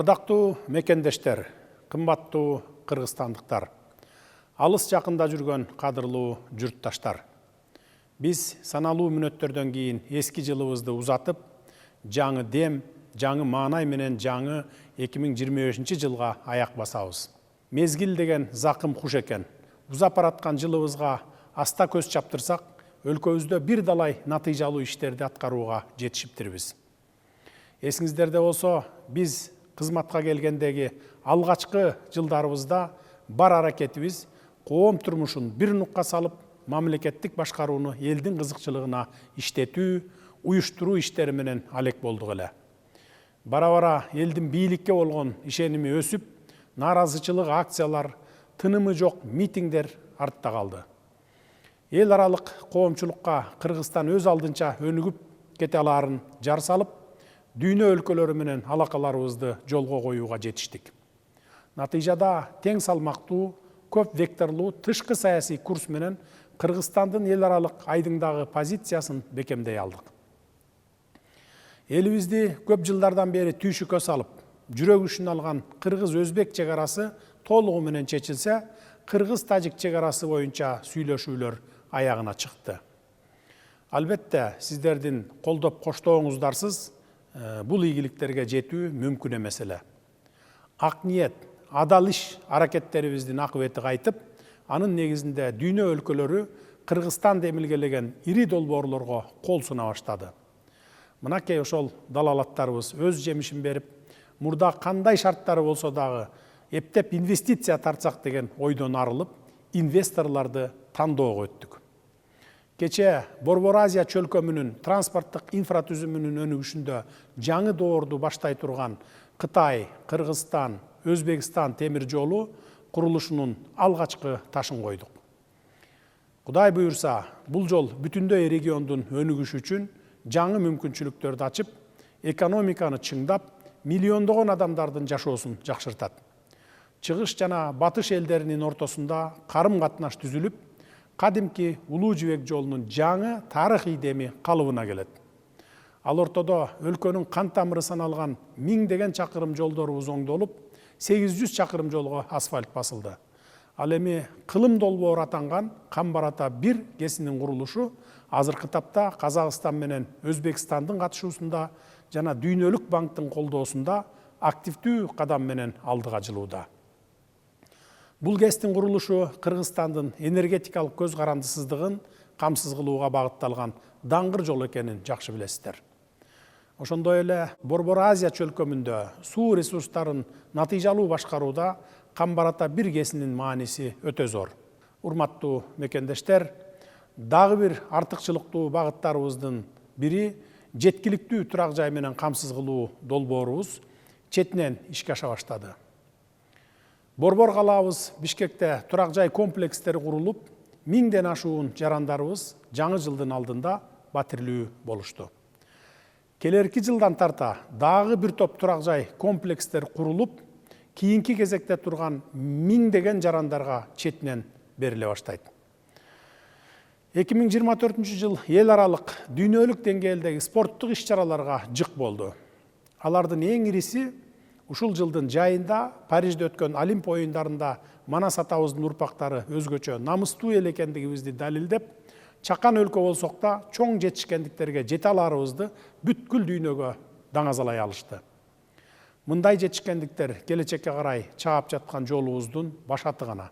Ардактуу мекендештер, кымбаттуу кыргызстандыктар, алыс жакында жүргөн кадырлуу журтташтар. Биз саналуу мүнөттөрдөн кийин эски жылыбызды узатып, жаңы дем, жаңы маанай менен жаңы 2025 жылга аяк басабыз. Мезгил деген закым куш экен. Узап бараткан жылыбызга аста көз чаптырсак, өлкөбүздө бир далай натыйжалуу иштерди аткарууга жетишиптирбиз. Эсиңиздерде болсо, биз кызматка келгендеги алгачкы жылдарыбызда бар аракетибиз коом турмушун бир нукка салып, мамлекеттик башкарууну элдин кызыкчылыгына иштетүү, уюштуруу иштери менен алек болдук эле. Бара-бара элдин бийликке болгон ишеними өсүп, нааразычылык акциялар, тынымы жок митингдер артта калды. Эл аралык коомчулукка Кыргызстан өз алдынча өнүгүп кете алаарын жар салып, дүйнө өлкөлөрү менен алакаларыбызды жолго коюуга жетиштик. Натыйжада тең салмактуу, көп векторлуу тышкы саясий курс менен Кыргызстандын эл аралык айдыңдагы позициясын бекемдей алдык. Элибизди көп жылдардан бери түйшүккө салып, жүрөк үшүн алган кыргыз-өзбек чек арасы толугу менен чечилсе, кыргыз-тажик чек арасы боюнча сүйлөшүүлөр аягына чыкты. Албетте, сиздердин колдоп коштооңуздарсыз бул ийгиликтерге жетүү мүмкүн эмес эле. Ак ниет, адал иш аракеттерибиздин акыбети кайтып, анын негизинде дүйнө өлкөлөрү Кыргызстан демилгелеген ири долбоорлорго кол суна баштады. Мынакей ошол далалаттарыбыз өз жемишин берип, мурда кандай шарттары болсо дагы эптеп инвестиция тартсак деген ойдон арылып, инвесторлорду тандоого өттүк. Кече Борбор Азия чөлкөмүнүн транспорттук инфратүзүмүнүн өнүгүшүндө жаңы доорду баштай турган Кытай, Кыргызстан, Өзбекстан темир жолу курулушунун алгачкы ташын койдук. Кудай буюрса, бул жол бүтүндөй региондун өнүгүшү үчүн жаңы мүмкүнчүлүктөрдү ачып, экономиканы чыңдап, миллиондогон адамдардын жашоосун жакшыртат. Чыгыш жана батыш элдеринин ортосунда карым-катнаш түзүлүп, кадимки Улуу жибек жолунун жаңы тарыхый деми калыбына келет. Ал ортодо өлкөнүн кан тамыры саналган миңдеген чакырым жолдорубуз оңдолуп, 800 чакырым жолго асфальт басылды. Ал эми кылым долбоор атанган Камбар-Ата 1 кесинин курулушу азыркы тапта Казакстан менен Өзбекстандын катышуусунда жана Дүйнөлүк банктын колдоосунда активдүү кадам менен алдыга жылууда. Бул кестин курулушу Кыргызстандын энергетикалык көз карандысыздыгын камсыз кылууга багытталган даңгыр жол экенин жакшы билесиздер. Ошондой эле Борбор Азия чөлкөмүндө суу ресурстарын натыйжалуу башкарууда Камбар-Ата 1 кесинин мааниси өтө зор. Урматтуу мекендештер, дагы бир артыкчылыктуу багыттарыбыздын бири жеткиликтүү турак жай менен камсыз кылуу долбоорубуз четинен ишке аша баштады. Борбор калаабыз Бишкекте турак жай комплекстери курулуп, 1000ден ашуун жарандарыбыз жаңы жылдын алдында батирлүү болушту. Келерки жылдан тарта дагы бир топ турак жай комплекстер курулуп, кийинки кезекте турган 1000деген жарандарга четинен бериле баштайт. 2024 жыл эл аралык дүйнөлүк деңгээлдеги спорттук иш-чараларга жык болду. Алардын эң ириси ушул жылдын жайында Парижде өткөн Олимп оюндарында Манас атабыздын урпактары өзгөчө намыстуу эл экендигибизди далилдеп, чакан өлкө болсок да чоң жетишкендиктерге жете аларыбызды бүткүл дүйнөгө даңазалай алышты. Мындай жетишкендиктер келечекке карай чаап жаткан жолубуздун башаты гана.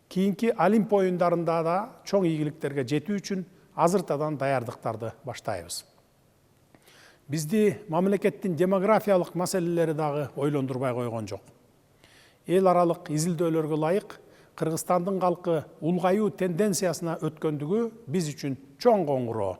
Кийинки Олимп оюндарында да чоң ийгиликтерге жетүү үчүн азыртадан даярдыктарды баштайбыз. Бизди мамлекеттин демографиялык маселелери дагы ойлондурбай койгон жок. Эл аралык изилдөөлөргө ылайык Кыргызстандын калкы улгаюу тенденциясына өткөндүгү биз үчүн чоң коңгуроо.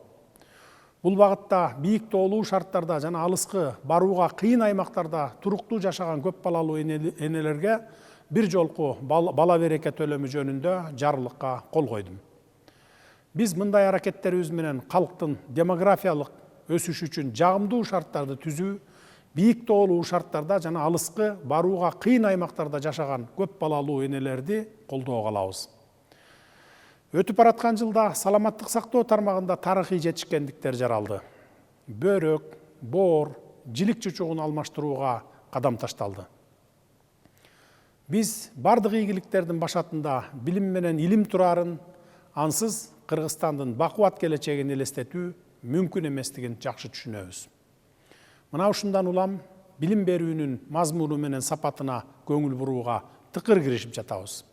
Бул багытта бийик тоолуу шарттарда жана алыскы барууга кыйын аймактарда туруктуу жашаган көп балалуу энелерге бир жолку бала береке төлөмү жөнүндө жарлыкка кол койдум. Биз мындай аракеттерибиз менен калктын демографиялык өсүш үчүн жагымдуу шарттарды түзүү, бийик тоолуу шарттарда жана алыскы барууга кыйын аймактарда жашаган көп балалуу энелерди колдоого алабыз. Өтүп бараткан жылда саламаттык сактоо тармагында тарыхый жетишкендиктер жаралды. Бөрөк, боор, жилик чучугун алмаштырууга кадам ташталды. Биз бардык ийгиликтердин башатында билим менен илим турарын, ансыз Кыргызстандын бакубат келечегин элестетүү мүмкүн эместигин жакшы түшүнөбүз. Мына ушундан улам билим берүүнүн мазмуну менен сапатына көңүл бурууга тыкыр киришип жатабыз.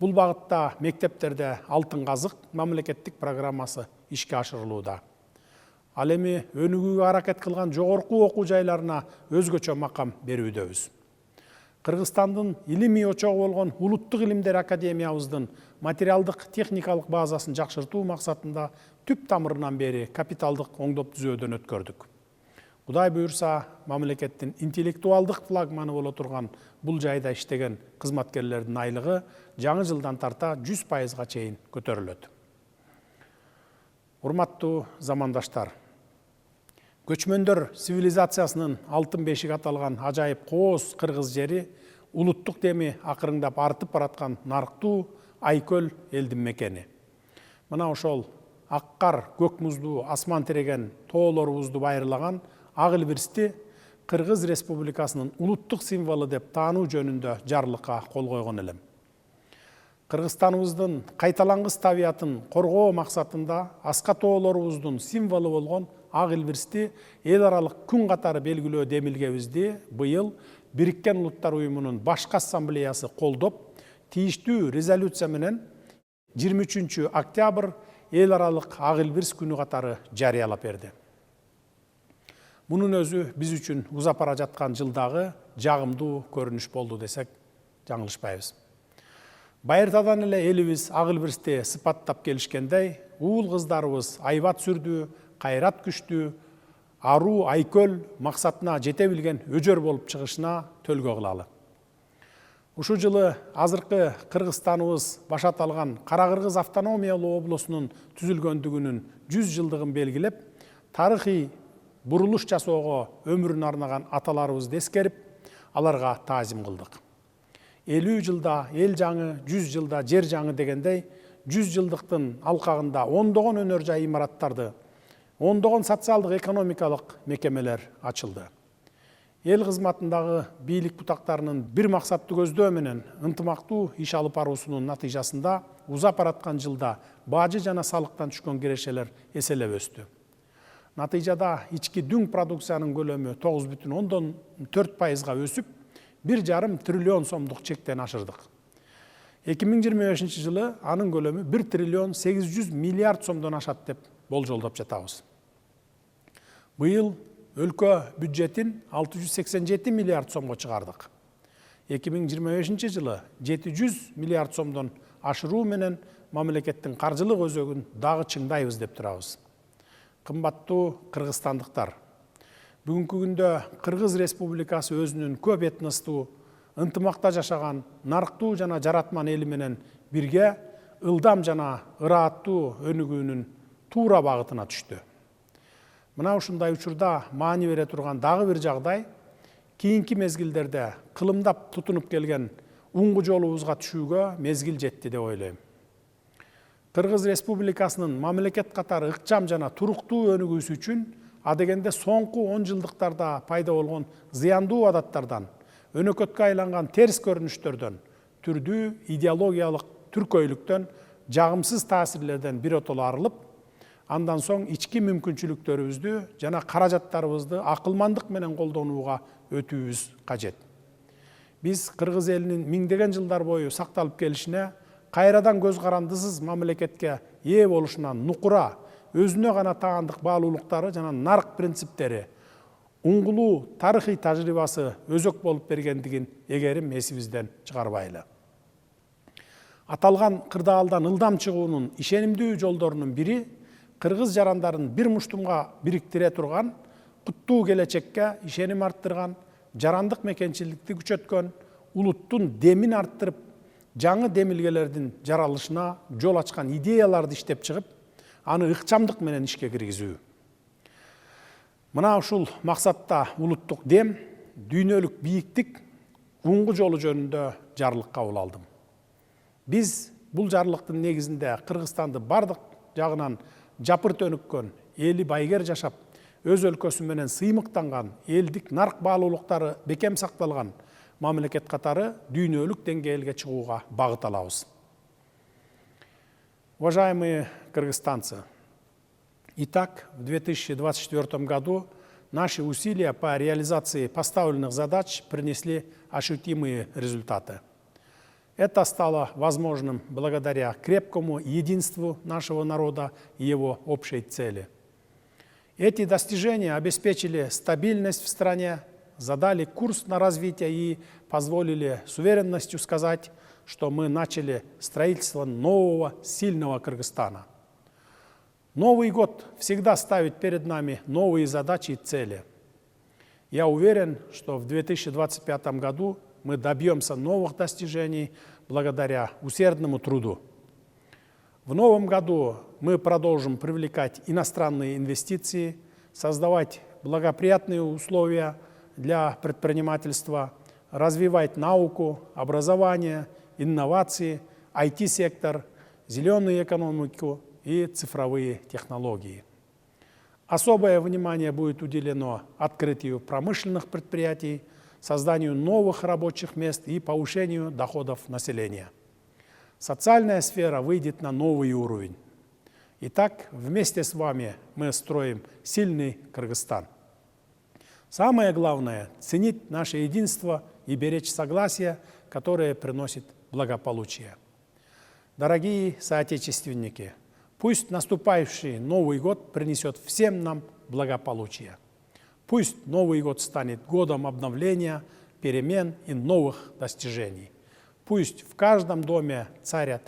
Бул багытта мектептерде Алтын казык мамлекеттик программасы ишке ашырылууда. Ал эми өнүгүүгө аракет кылган жогорку окуу жайларына өзгөчө макам берүүдөбүз. Кыргызстандын илимий очогу болгон Улуттук илимдер академиябыздын материалдык техникалык базасын жакшыртуу максатында түп тамырынан бери капиталдык оңдоп түзөөдөн өткөрдүк. Кудай буюрса, мамлекеттин интеллектуалдык флагманы боло турган бул жайда иштеген кызматкерлердин айлыгы жаңы жылдан тарта 100%га чейин көтөрүлөт. Урматтуу замандаштар, көчмөндөр цивилизациясынын алтын бешиги аталган ажайып кооз кыргыз жери улуттук деми акырыңдап артып бараткан нарктуу Айкөл элдин мекени. Мына ошол аккар көк муздуу асман тиреген тоолорубузду байырлаган ак илбирсти Кыргыз Республикасынын улуттук символу деп таануу жөнүндө жарлыкка кол койгон элем. Кыргызстаныбыздын кайталангыс табиятын коргоо максатында аска тоолорубуздун символу болгон ак илбирсти эл аралык күн катары белгилөө демилгебизди быйыл Бириккен Улуттар Уюмунун башкы ассамблеясы колдоп, тийиштүү резолюция менен 23 октябрь эл аралык ак илбирс күнү катары жарыялап берди. Мунун өзү биз үчүн узап бара жаткан жылдагы жагымдуу көрүнүш болду десек жаңылышпайбыз. Байыртадан эле элибиз ак илбирсти сыпаттап келишкендей, уул кыздарыбыз айбат сүрдүү, кайрат күчтүү, аруу Айкөл максатына жете билген өжөр болуп чыгышына төлгө кылалы. Ушу жылы азыркы Кыргызстаныбыз башат алган Кара Кыргыз автономиялуу облусунун түзүлгөндүгүнүн 100 жылдыгын белгилеп, тарыхый бурулуш жасоого өмүрүн арнаган аталарыбызды эскерип, аларга таазим кылдык. 50 жылда эл жаңы, 100 жылда жер жаңы дегендей, 100 жылдыктын алкагында ондогон өнөр жай имараттарды, ондогон социалдык экономикалык мекемелер ачылды. Эл кызматындагы бийлик бутактарынын бир максатты көздөө менен ынтымактуу иш алып баруусунун натыйжасында узап бараткан жылда бажы жана салыктан түшкөн кирешелер эселеп өстү. Натыйжада ички дүң продукциянын көлөмү 9,4%га өсүп, 1,5 триллион сомдук чектен ашырдык. 2025 жылы анын көлөмү 1 триллион 800 миллиард сомдон ашат деп болжолдоп жатабыз. Быйыл өлкө бюджетин 687 миллиард сомго чыгардык. 2025 жылы 700 миллиард сомдон ашыруу менен мамлекеттин каржылык өзөгүн дагы чыңдайбыз деп турабыз. Кымбаттуу кыргызстандыктар, бүгүнкү күндө Кыргыз Республикасы өзүнүн көп этностуу, ынтымакта жашаган, нарктуу жана жаратман эли менен бирге ылдам жана ырааттуу өнүгүүнүн туура багытына түштү. Мына ушундай учурда маани бере турган дагы бир жагдай, кийинки мезгилдерде кылымдап тутунуп келген уңгу жолубузга түшүүгө мезгил жетти деп ойлойм. Кыргыз Республикасынын мамлекет катары ыкчам жана туруктуу өнүгүүсү үчүн адегенде соңку 10 жылдыктарда пайда болгон зыяндуу адаттардан, өнөкөткө айланган терс көрүнүштөрдөн, түрдүү идеологиялык түркөйлүктөн, жагымсыз таасирлерден биротоло арылып, андан соң ички мүмкүнчүлүктөрүбүздү жана каражаттарыбызды акылмандык менен колдонууга өтүүбүз кажет. Биз кыргыз элинин миңдеген жылдар бою сакталып келишине, кайрадан көз карандысыз мамлекетке ээ болушунан нукура, өзүнө гана таандык баалуулуктары жана нарк принциптери, уңгулуу тарыхый тажрыйбасы өзөк болуп бергендигин эгерим эсибизден чыгарбайлы. Аталган кырдаалдан ылдам чыгуунун ишенимдүү жолдорунун бири кыргыз жарандарын бир муштумга бириктире турган, куттуу келечекке ишеним арттырган, жарандык мекенчиликти күчөткөн, улуттун демин арттырып, жаңы демилгелердин жаралышына жол ачкан идеяларды иштеп чыгып, аны ыкчамдык менен ишке киргизүү. Мына ушул максатта улуттук дем, дүйнөлүк бийиктик, уңгу жолу жөнүндө жарлык кабыл алдым. Биз бул жарлыктын негизинде Кыргызстанды бардык жагынан жапырт өнүккөн, эли байгер жашап, өз өлкөсү менен сыймыктанган элдик нарк баалуулуктары бекем сакталган мамлекет катары дүйнөлүк деңгээлге чыгууга багыт алабыз. Уважаемые кыргызстанцы, итак, в 2024 году наши усилия по реализации поставленных задач принесли ощутимые результаты. Это стало возможным благодаря крепкому единству нашего народа и его общей цели. Эти достижения обеспечили стабильность в стране, задали курс на развитие и позволили с уверенностью сказать, что мы начали строительство нового, сильного Кыргызстана. Новый год всегда ставит перед нами новые задачи и цели. Я уверен, что в 2025 году мы добьемся новых достижений благодаря усердному труду. В новом году мы продолжим привлекать иностранные инвестиции, создавать благоприятные условия для предпринимательства, развивать науку, образование, инновации, IT-сектор, зеленую экономику и цифровые технологии. Особое внимание будет уделено открытию промышленных предприятий, созданию новых рабочих мест и повышению доходов населения. Социальная сфера выйдет на новый уровень. Итак, вместе с вами мы строим сильный Кыргызстан. Самое главное – ценить наше единство и беречь согласие, которое приносит благополучие. Дорогие соотечественники, пусть наступающий Новый год принесет всем нам благополучие. Пусть Новый год станет годом обновления, перемен и новых достижений. Пусть в каждом доме царят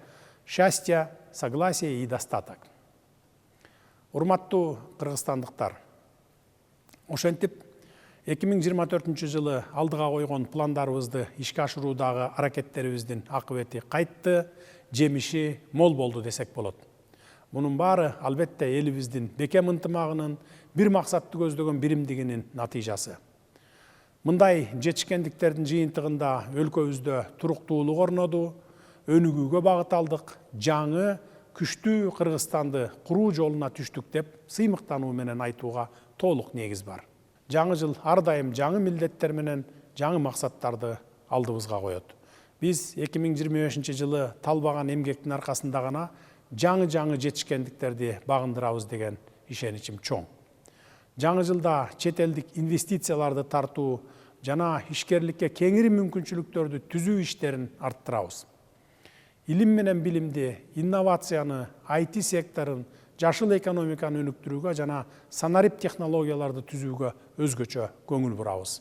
счастье, согласие и достаток. Урматтуу кыргызстандыктар, ошентип 2024 жылы алдыга койгон пландарыбызды ишке ашыруудагы аракеттерибиздин акыбети кайтты, жемиши мол болду десек болот. Мунун баары албетте элибиздин бекем ынтымагынын, бир максатты көздөгөн биримдигинин натыйжасы. Мындай жетишкендиктердин жыйынтыгында өлкөбүздө туруктуулук орноду, өнүгүүгө багыт алдык, жаңы, күчтүү Кыргызстанды куруу жолуна түштүк деп сыймыктануу менен айтууга толук негиз бар. Жаңы жыл ар дайым жаңы милдеттер менен жаңы максаттарды алдыбызга коет. Биз 2025 жылы талбаган эмгектин аркасында гана жаңы жетишкендиктерди багындырабыз деген ишеничим чоң. Жаңы жылда чет элдик инвестицияларды тартуу жана ишкерликке кеңири мүмкүнчүлүктөрдү түзүү иштерин арттырабыз. Илим менен билимди, инновацияны, IT секторун, жашыл экономиканы өнүктүрүүгө жана санарип технологияларды түзүүгө өзгөчө көңүл бурабыз.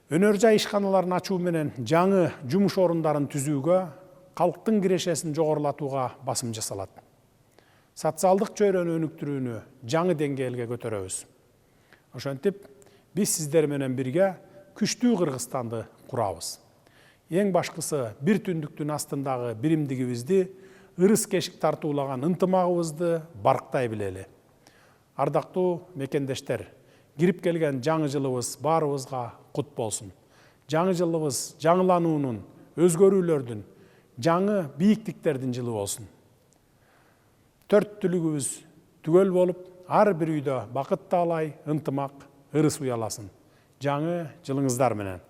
Өнөр жай ишканаларын ачуу менен жаңы жумуш орундарын түзүүгө, калктын кирешесин жогорулатууга басым жасалат. Социалдык чөйрөнү өнүктүрүүнү жаңы деңгээлге көтөрөбүз. Ошентип, биз сиздер менен бирге күчтүү Кыргызстанды курабыз. Эң башкысы бир түндүктүн астындагы биримдигибизди, ырыс кешик тартуулаган ынтымагыбызды барктай билели. Ардактуу мекендештер, кирип келген жаңы жылыбыз баарыбызга кут болсун. Жаңы жылыбыз жаңылануунун, өзгөрүүлөрдүн, жаңы бийиктиктердин жылы болсун. Төрттүлүгүбүз түгөл болуп, ар бир үйдө бакыт таалай, ынтымак, ырыс уяласын. Жаңы жылыңыздар менен.